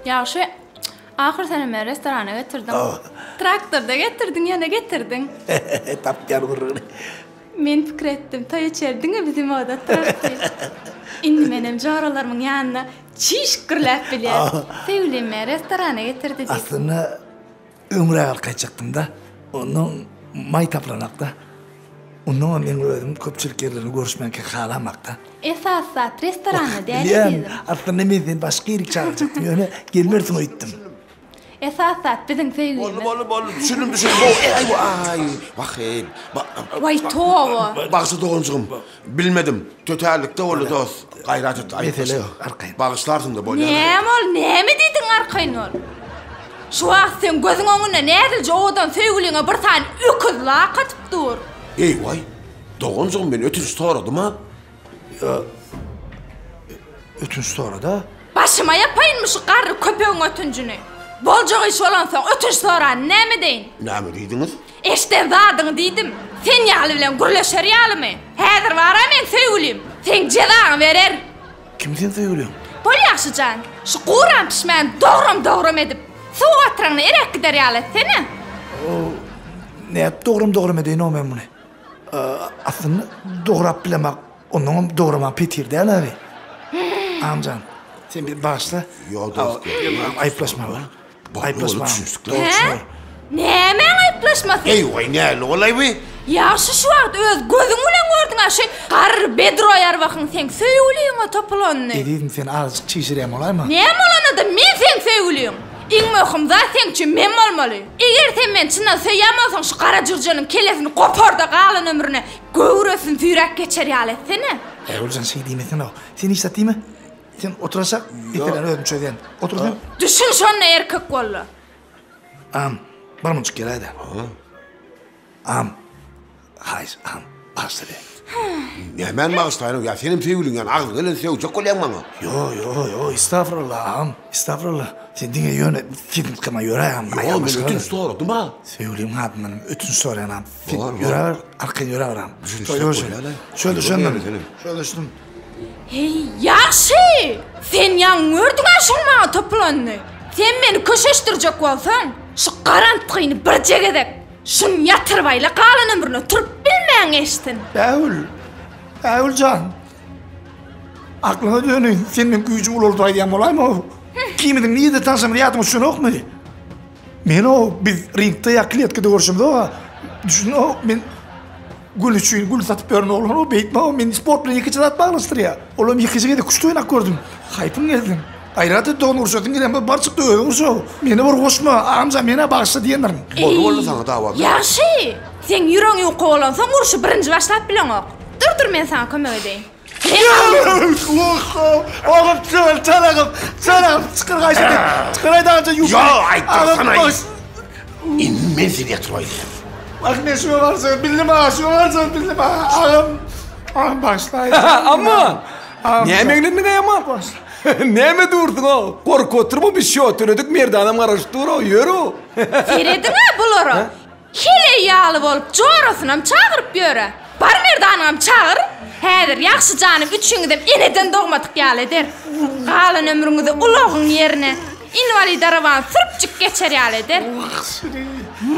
Yaxşı. Ahir seni restorana getirdim. Traktörde getirdin, yana getirdin. Tapkar vurur. Men fikir ettim, toy içerdin bizim oda traktör. Indi benim jaralarımın yanına çişkirlep bile. Sevgilime restorana getirdi dedi. Aslında ömre alkayacaktım da. Onun maytaplanakta. Onun men özüm köpçülük yerlerini görüşmenke kalamakta. Esas saat restorana değil Biliyorum. dedim. Aslında men seni başka yeri çağıracaktım. Yani gelmersin o ittim. Esas saat bizim sevgilimiz. Oğlum, düşündüm. Ay, bakayım. Vay toğu. Bağısı doğumcuğum. Bilmedim. Töterlikte oldu dost. Gayret et. Mesele yok, arkayın. Bağışlarsın da böyle. Ne mi dedin arkayın ol? Şu an sen gözün önüne nedilce oğdan sevgiline bir tane öküz katıp dur. Ey vay. Doğumcuğum ben ötüncü soradım ha. Ötüncü sonra da Başıma yapayınmış karı köpeğin ötüncünü. Bolcağı iş olansa ötüncü sonra ne mi deyin? Ne mi dediniz? İşte zadın dedim. Sen yağlı bilen gürleşer yağlı mı? Hazır var hemen sevgilim. Sen cezanı verer. kimden söylüyorsun? Bol yaxşıcan. Şu kuğram pişmen doğrum edip soğuk atırağını erek gider yağlı etsene. Ne doğrum edeyim o ben bunu. Aslında doğrap bilemek onun doğrama petir değil abi. Amcan sen bir bağışla. Ya dost. Ayıplaşma var. Ayıplaşma. Ne hemen ayıplaşmasın? Ey vay ne olay bu? Yaxşı şu vaxt öz gözün ulan gördün aşı. Qarır bedroyar bakın sen söyleyeyim topulanını. Dedim sen azıcık çişireyim olay mı? Ne molana da men sen söyleyeyim. İn möhüm za sen için men olmalı. Eğer sen men çından söyleyemezsen şu qara cırcanın kelesini kopar da qalın ömrüne göğresin zürek geçer yal etsene. Olcan şey demesin o. Sen iş satayım mı? Sen oturacak bir tane ödüm çözen. Otur sen. Düşün şonuna erkek kolla. Var mı çık gel hadi. Hayır bağışla be. Hemen bağışlayın ya senin sevgilin yani ağzını öyle sevecek koyan bana. Yo estağfurullah estağfurullah. Sen dine yöne film kama yürüyem. Yo ben ötünç soradım ha. Sevgilim adımın ötünç sorayan am. Var. Yürüyer arkaya yürüyer am. Şöyle şundan. Hey yaxşı. Sen yan gördün aşılma topulanını. Sen beni köşeştirecek olsan şu karantıqını bir cegedek. Şun yatırbayla qalın ömrüne turup bilmeyen eştin. Eul can. Aklına dönün. Senin gücüm olurdu aydiyem olay mı? Kimidin niye de tanışım riyatımı şunu yok mu? Men o biz ringde ya kliyetkede görüşümde o. Düşün o men gül satıp görün oğlum o beytme o men sport bilen yıkıcı dat bağlıştır ya. Oğlum yıkıcıya da kuş oynak gördüm. Haypın geldin. Ayratı doğun uğraşatın giren barçık da öyle uğraşo. Meni bir koşma amca mene bağışla diyenlerim. Bolu sana dava. Yaxşı. Sen yüreğin yok olansan uğraşı birinci başlap bilen o. Dur men sana kömek edeyim. Oğlum çalağım çıkır kaçtı. Çıkır ayda yukarı. Ya ayta sana ben seni yatırmayayım. Bak ne şu varsa bildim ha ağam başlayın. Ama ne emeklerini kayamam. Ne mi durdun o? Korku oturma bir şey oturuyorduk merdanım araştır o yürü. Feredin ha buluru. Hele yağlı olup coğrasınam çağırıp yöre. Bar merdanım çağır. Hedir yaxşı canım üçüngü de eneden doğmadık yağlı eder. Qalın ömrünüzü ulağın yerine invalid araban sırpçık geçer yağlı eder.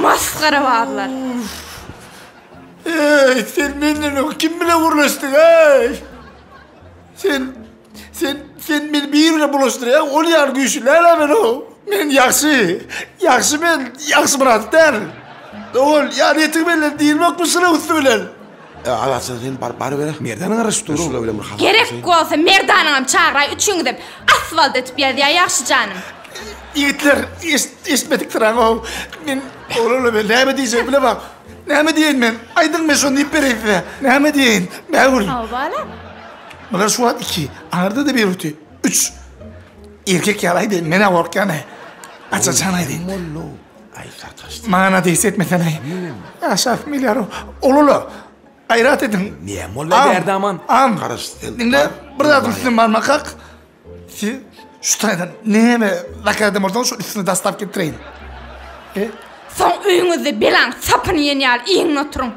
Maskara varlar. Ey sen benimle kim bile uğraştın ey. Sen beni birbirine bulaştır ya. Ol yar güçlü ben o. Ben yaxşı Murat der. Ol ya niyetin benimle değilmek mısın üstüyle? Anasını sen bari ver. Merdanın araştır o. Gerek olsa merdanım çağıray üçüngü de asfalt etip geldi ya yaxşı canım. Yiğitler işitmediktir ama ben oğlum ben ne mi diyeceğim bile bak. Ne mi diyeyim ben? Aydın ben şunu deyip vereyim de. Ne mi diyeyim? Mevul. Avvala. Bunlar şu an 2. Arada da bir ötü. 3. Erkek yaraydı. Mene korkan. Açacağınaydı. Mollo. Ay kardeş. Mana da hissetmesen. Yaşar milyar. Olulu. Ayrat edin. Niye molla derdi aman? Kardeş. Dinle. Burada dursun parmak kalk. Şu taneden ne mi? Bakardım oradan şu üstüne dastap getireyim. Son öğünüzü bilen sapını yeniyal iyin oturun.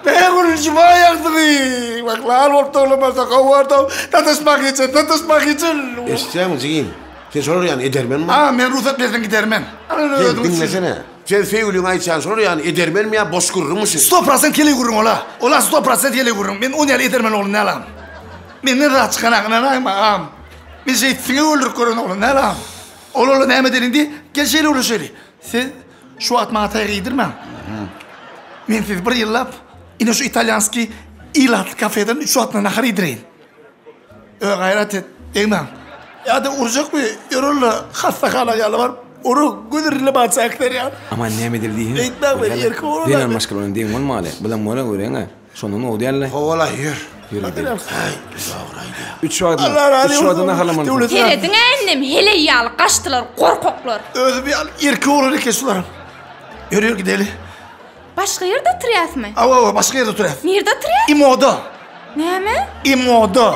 Ne konuşma ayaktı. Bak lan orta olamazsa kavarda tatışmak için. İsteyem zigin. Sen sorar yani edermen mi? Men ruhsat bersen gidermen. Sen dinlesene. Sen sevgilin aytsan sorar yani edermen mi ya bozkurur musun? 100% kele gurun ola. Ola 100% kele gurun. Men 10 ýyl edermen oğlum ne alam. Men ne rahat çıkanakına nayma. Men şeytini öldürüp görün oğlum ne alam. Oğlum näme derindi? Gel şeýle olur şeýle. Sen şu atma taýy giydirme. Men siz bir ýyllap ine şu italyanski ilat kafeden 3 atna nahar ýedirin. Gayret et. Deýmem. Ya da urjak mı? Yorulla hastahana yalı var. Onu güdürle batacaklar ya. Ama nämedir diýin? Eýtmä ben ýerke olar. Diýen maşgul bolan diýen bolmaly. Bilen mola göreňe. Şonun o diýerler. Hovala yür. Üç adına halaman. Teredin annem hele ýaly gaçdylar, gorkoklar. Özü bir ýerke olar eke sular. Yürüyor gideli. Başga ýerde oturýasmy? Ava başka yerde oturar. Nerede oturýas? İmoda. Näme? İmoda.